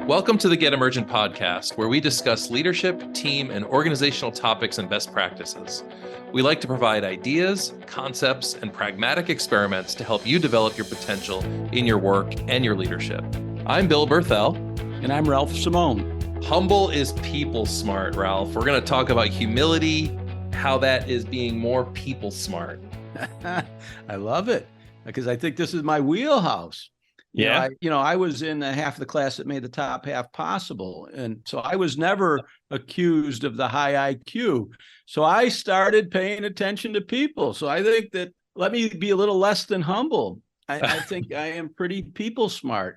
Welcome to the Get Emergent podcast, where we discuss leadership, team, and organizational topics and best practices. We like to provide ideas, concepts, and pragmatic experiments to help you develop your potential in your work and your leadership. I'm Bill Berthel. And I'm Ralph Simone. Humble is people smart, Ralph. We're going to talk about humility, how that is being more people smart. I love it because I think this is my wheelhouse. Yeah. I was in half of the class that made the top half possible. And so I was never accused of the high IQ. So I started paying attention to people. So I think that let me be a little less than humble. I think I am pretty people smart.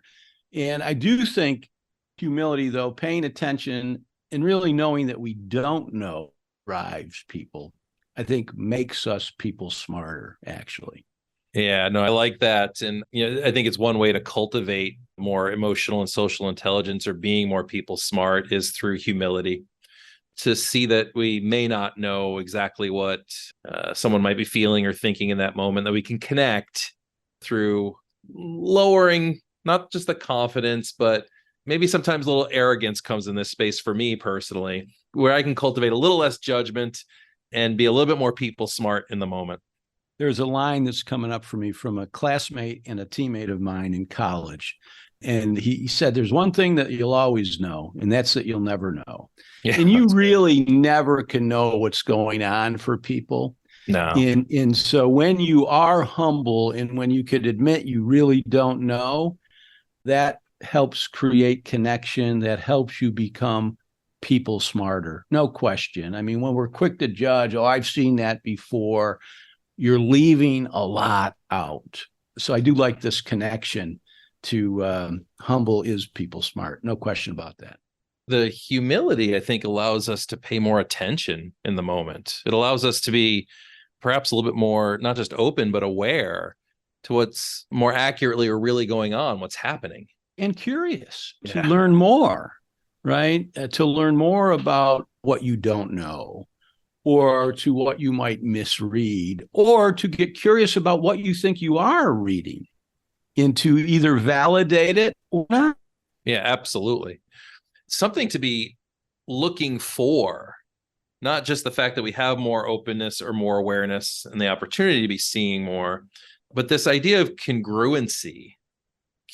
And I do think humility, though, paying attention and really knowing that we don't know drives people, I think makes us people smarter, actually. Yeah, no, I like that. And I think it's one way to cultivate more emotional and social intelligence or being more people smart is through humility. To see that we may not know exactly what someone might be feeling or thinking in that moment, that we can connect through lowering not just the confidence, but maybe sometimes a little arrogance comes in this space for me personally, where I can cultivate a little less judgment and be a little bit more people smart in the moment. There's a line that's coming up for me from a classmate and a teammate of mine in college. And he said, there's one thing that you'll always know, and that's that you'll never know. Yeah, and you really never can know what's going on for people. No. And so when you are humble and when you could admit you really don't know, that helps create connection, that helps you become people smarter. No question. I mean, when we're quick to judge, I've seen that before, you're leaving a lot out. So I do like this connection to humble is people smart. No question about that. The humility, I think, allows us to pay more attention in the moment. It allows us to be perhaps a little bit more, not just open, but aware to what's more accurately or really going on, what's happening. And curious to learn more, right? To learn more about what you don't know, or to what you might misread, or to get curious about what you think you are reading and to either validate it or not. Yeah, absolutely. Something to be looking for, not just the fact that we have more openness or more awareness and the opportunity to be seeing more, but this idea of congruency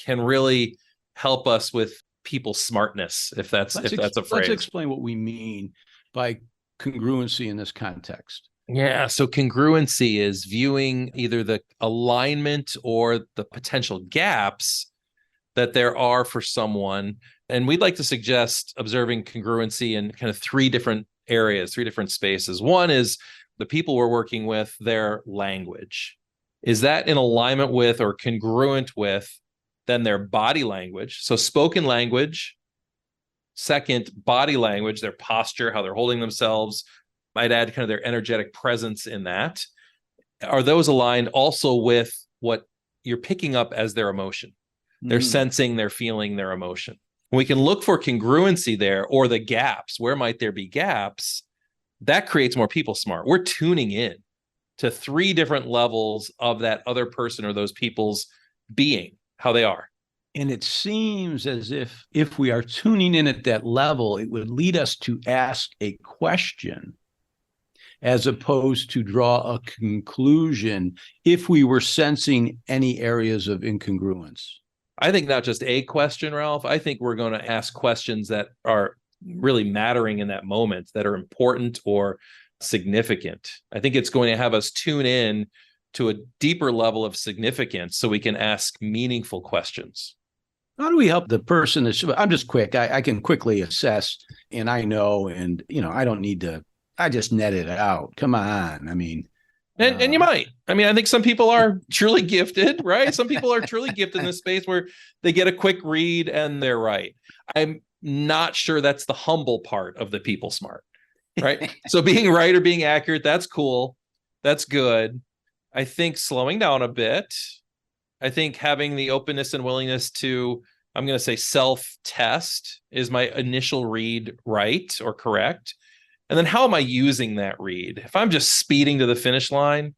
can really help us with people smartness, if that's a phrase. Let's explain what we mean by congruency in this context. Yeah, so congruency is viewing either the alignment or the potential gaps that there are for someone. And we'd like to suggest observing congruency in kind of three different areas, three different spaces. One is the people we're working with, their language. Is that in alignment with or congruent with then their body language? So spoken language. Second, body language, their posture, how they're holding themselves. Might add kind of their energetic presence in that. Are those aligned also with what you're picking up as their emotion? They're sensing, they're feeling their emotion. We can look for congruency there, or the gaps. Where might there be gaps? That creates more people smart. We're tuning in to three different levels of that other person or those people's being, how they are. And it seems as if we are tuning in at that level, it would lead us to ask a question as opposed to draw a conclusion if we were sensing any areas of incongruence. I think not just a question, Ralph. I think we're going to ask questions that are really mattering in that moment, that are important or significant. I think it's going to have us tune in to a deeper level of significance so we can ask meaningful questions. How do we help the person? I'm just quick. I can quickly assess, and I know, and I don't need to. I just net it out. Come on. I mean, and you might. I mean, I think some people are truly gifted, right? Some people are truly gifted in this space where they get a quick read and they're right. I'm not sure that's the humble part of the people smart, right? So being right or being accurate, that's cool. That's good. I think slowing down a bit. I think having the openness and willingness to, I'm going to say, self-test, is my initial read right or correct? And then how am I using that read? If I'm just speeding to the finish line,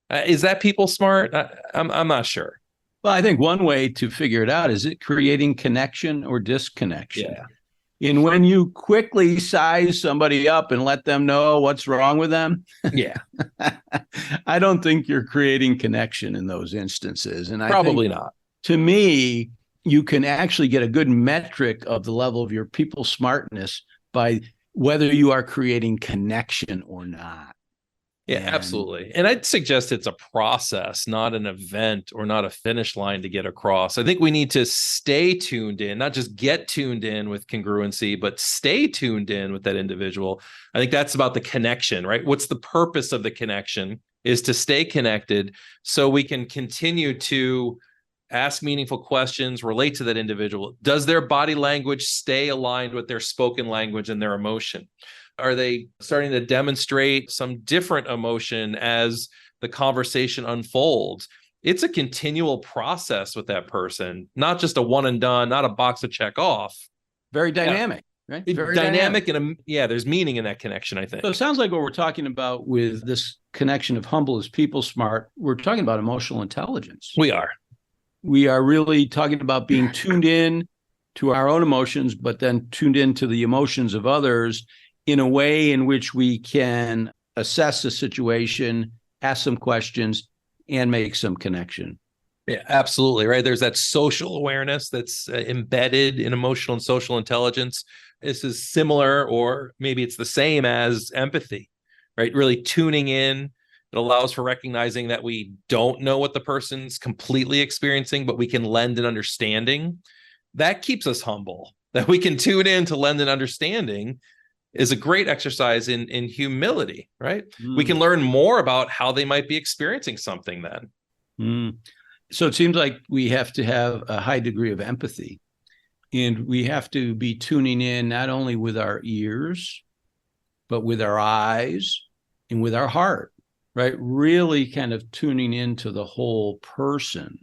is that people smart? I'm not sure. Well, I think one way to figure it out is it creating connection or disconnection. Yeah. And when you quickly size somebody up and let them know what's wrong with them, Yeah. I don't think you're creating connection in those instances. And I Probably think, not. to me, you can actually get a good metric of the level of your people smartness by whether you are creating connection or not. Yeah, absolutely. And I'd suggest it's a process, not an event or not a finish line to get across. I think we need to stay tuned in, not just get tuned in with congruency, but stay tuned in with that individual. I think that's about the connection, right? What's the purpose of the connection is to stay connected so we can continue to ask meaningful questions, relate to that individual. Does their body language stay aligned with their spoken language and their emotion? Are they starting to demonstrate some different emotion as the conversation unfolds? It's a continual process with that person, not just a one and done, not a box to check off. Very dynamic, right? Very dynamic. And there's meaning in that connection, I think. So it sounds like what we're talking about with this connection of humble is people smart. We're talking about emotional intelligence. We are. We are really talking about being tuned in to our own emotions, but then tuned into the emotions of others in a way in which we can assess the situation, ask some questions, and make some connection. Yeah, absolutely. Right. There's that social awareness that's embedded in emotional and social intelligence. This is similar, or maybe it's the same as empathy, right? Really tuning in. It allows for recognizing that we don't know what the person's completely experiencing, but we can lend an understanding. That keeps us humble, that we can tune in to lend an understanding is a great exercise in humility, right? We can learn more about how they might be experiencing something then. So it seems like we have to have a high degree of empathy, and we have to be tuning in not only with our ears, but with our eyes and with our heart, right? Really kind of tuning into the whole person.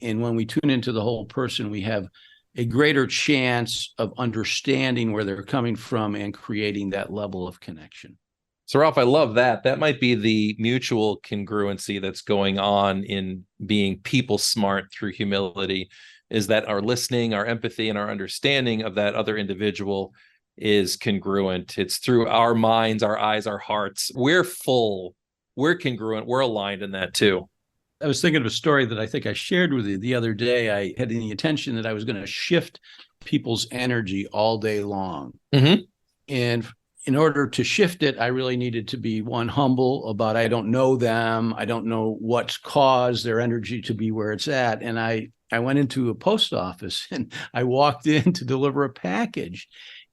And when we tune into the whole person, we have a greater chance of understanding where they're coming from and creating that level of connection. So, Ralph, I love that. That might be the mutual congruency that's going on in being people smart through humility, is that our listening, our empathy, and our understanding of that other individual is congruent. It's through our minds, our eyes, our hearts. We're full, we're congruent, we're aligned in that too. I was thinking of a story that I think I shared with you the other day. I had the intention that I was going to shift people's energy all day long. Mm-hmm. And in order to shift it, I really needed to be humble about I don't know them. I don't know what's caused their energy to be where it's at. And I went into a post office and I walked in to deliver a package.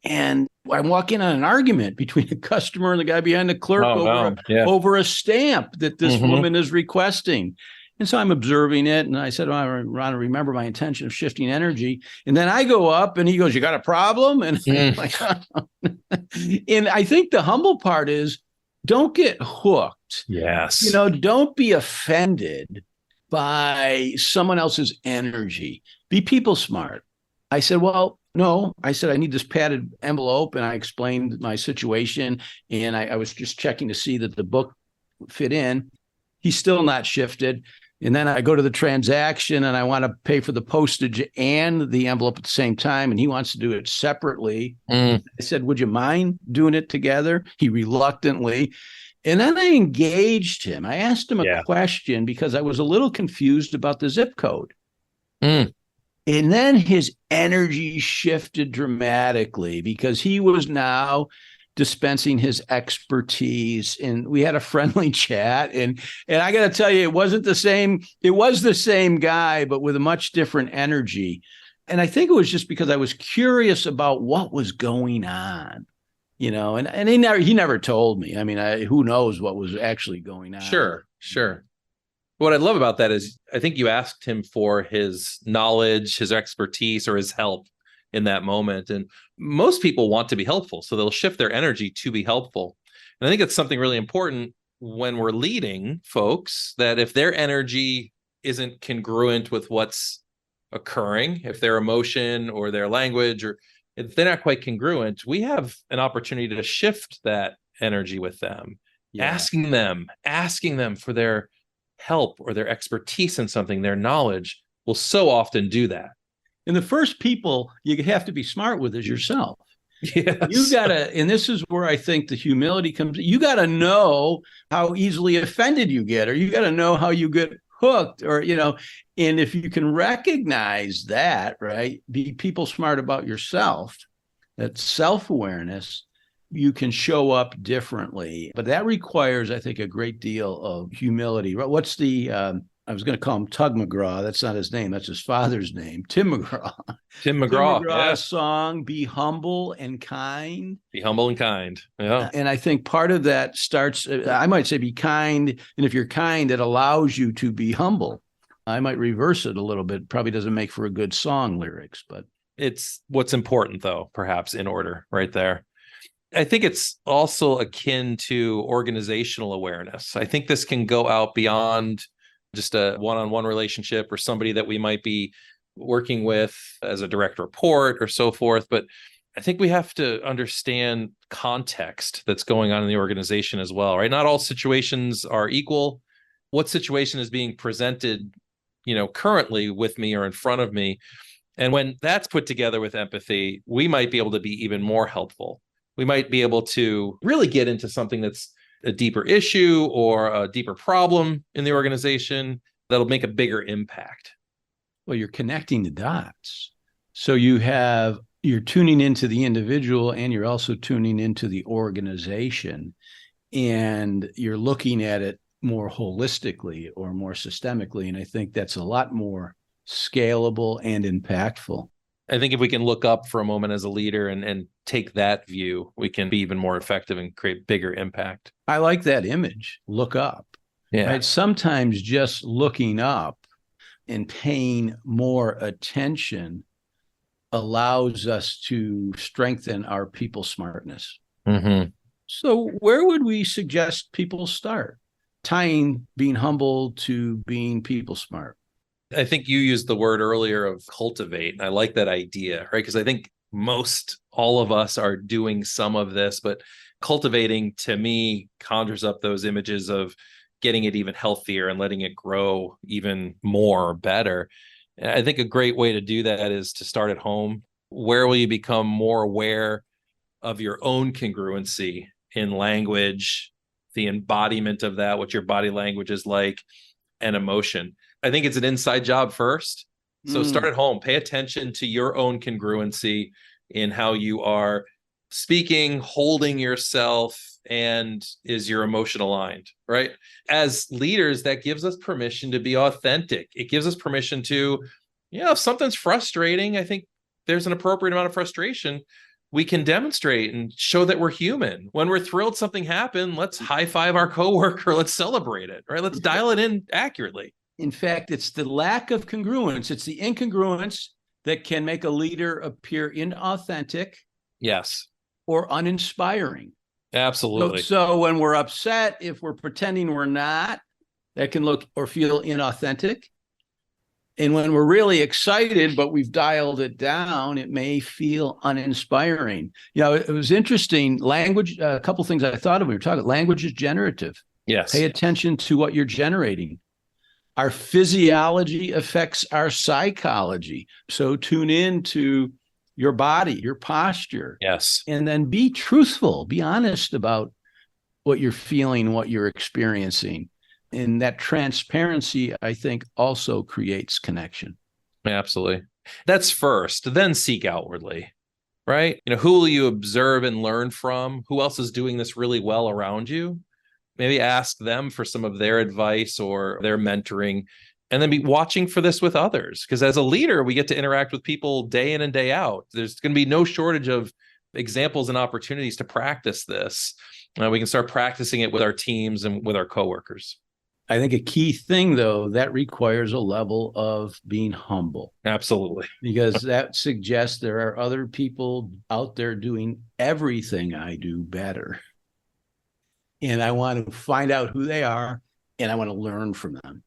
And I walk in on an argument between the customer and the guy behind the clerk over a stamp that this woman is requesting. And so I'm observing it. And I said, well, I want to remember my intention of shifting energy. And then I go up and he goes, you got a problem? And I'm like, and I think the humble part is don't get hooked. Yes. Don't be offended by someone else's energy. Be people smart. I said, well, no, I said, I need this padded envelope. And I explained my situation. And I was just checking to see that the book fit in. He's still not shifted. And then I go to the transaction and I want to pay for the postage and the envelope at the same time. And he wants to do it separately. I said, would you mind doing it together? He reluctantly. And then I engaged him. I asked him a question because I was a little confused about the zip code. And then his energy shifted dramatically because he was now dispensing his expertise, and we had a friendly chat. And I got to tell you, it wasn't the same. It was the same guy, but with a much different energy. And I think it was just because I was curious about what was going on, and he never told me. I mean, who knows what was actually going on? Sure. What I love about that is I think you asked him for his knowledge, his expertise, or his help in that moment. And most people want to be helpful, so they'll shift their energy to be helpful. And I think it's something really important when we're leading folks, that if their energy isn't congruent with what's occurring, if their emotion or their language, or if they're not quite congruent, we have an opportunity to shift that energy with them, asking them for their help or their expertise in something, their knowledge, will so often do that. And the first people you have to be smart with is yourself. Yes. You got to, and this is where I think the humility comes. You got to know how easily offended you get, or you got to know how you get hooked, or, and if you can recognize that, right, be people smart about yourself, that self-awareness, you can show up differently. But that requires, I think, a great deal of humility. What's the, I was going to call him Tug McGraw. That's not his name. That's his father's name. Tim McGraw. Tim McGraw's yeah. Song, Be Humble and Kind. Be humble and kind. Yeah. And I think part of that starts, I might say be kind. And if you're kind, it allows you to be humble. I might reverse it a little bit. Probably doesn't make for a good song lyrics, but it's what's important, though, perhaps in order right there. I think it's also akin to organizational awareness. I think this can go out beyond just a one-on-one relationship or somebody that we might be working with as a direct report or so forth. But I think we have to understand context that's going on in the organization as well, right? Not all situations are equal. What situation is being presented, currently with me or in front of me? And when that's put together with empathy, we might be able to be even more helpful. We might be able to really get into something that's a deeper issue or a deeper problem in the organization that'll make a bigger impact. Well, you're connecting the dots. So you're tuning into the individual, and you're also tuning into the organization, and you're looking at it more holistically or more systemically. And I think that's a lot more scalable and impactful. I think if we can look up for a moment as a leader and take that view, we can be even more effective and create bigger impact. I like that image, look up. Yeah. Right? Sometimes just looking up and paying more attention allows us to strengthen our people smartness. Mm-hmm. So where would we suggest people start? Tying being humble to being people smart. I think you used the word earlier of cultivate. And I like that idea, right? Because I think all of us are doing some of this, but cultivating to me conjures up those images of getting it even healthier and letting it grow even more better. And I think a great way to do that is to start at home. Where will you become more aware of your own congruency in language, the embodiment of that, what your body language is like, and emotion? I think it's an inside job first. So start at home. Pay attention to your own congruency in how you are speaking, holding yourself, and is your emotion aligned, right? As leaders, that gives us permission to be authentic. It gives us permission to, if something's frustrating, I think there's an appropriate amount of frustration. We can demonstrate and show that we're human. When we're thrilled something happened, let's high five our coworker. Let's celebrate it, right? Let's dial it in accurately. In fact, it's the lack of congruence. It's the incongruence that can make a leader appear inauthentic. Yes. Or uninspiring. Absolutely. So when we're upset, if we're pretending we're not, that can look or feel inauthentic. And when we're really excited, but we've dialed it down, it may feel uninspiring. It was interesting. Language, a couple of things I thought of when we were talking. Language is generative. Yes. Pay attention to what you're generating. Our physiology affects our psychology. So tune in to your body, your posture. Yes. And then be truthful, be honest about what you're feeling, what you're experiencing. And that transparency, I think, also creates connection. Absolutely. That's first, then seek outwardly, right? Who will you observe and learn from? Who else is doing this really well around you? Maybe ask them for some of their advice or their mentoring, and then be watching for this with others. Because as a leader, we get to interact with people day in and day out. There's going to be no shortage of examples and opportunities to practice this. We can start practicing it with our teams and with our coworkers. I think a key thing, though, that requires a level of being humble. Absolutely. Because that suggests there are other people out there doing everything I do better. And I want to find out who they are, and I want to learn from them.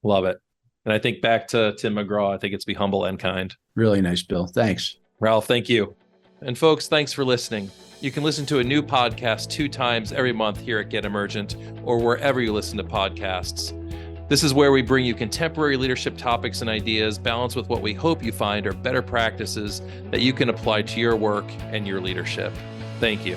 Love it. And I think back to Tim McGraw, I think it's be humble and kind. Really nice, Bill. Thanks. Ralph, thank you. And folks, thanks for listening. You can listen to a new podcast 2 times every month here at Get Emergent or wherever you listen to podcasts. This is where we bring you contemporary leadership topics and ideas, balanced with what we hope you find are better practices that you can apply to your work and your leadership. Thank you.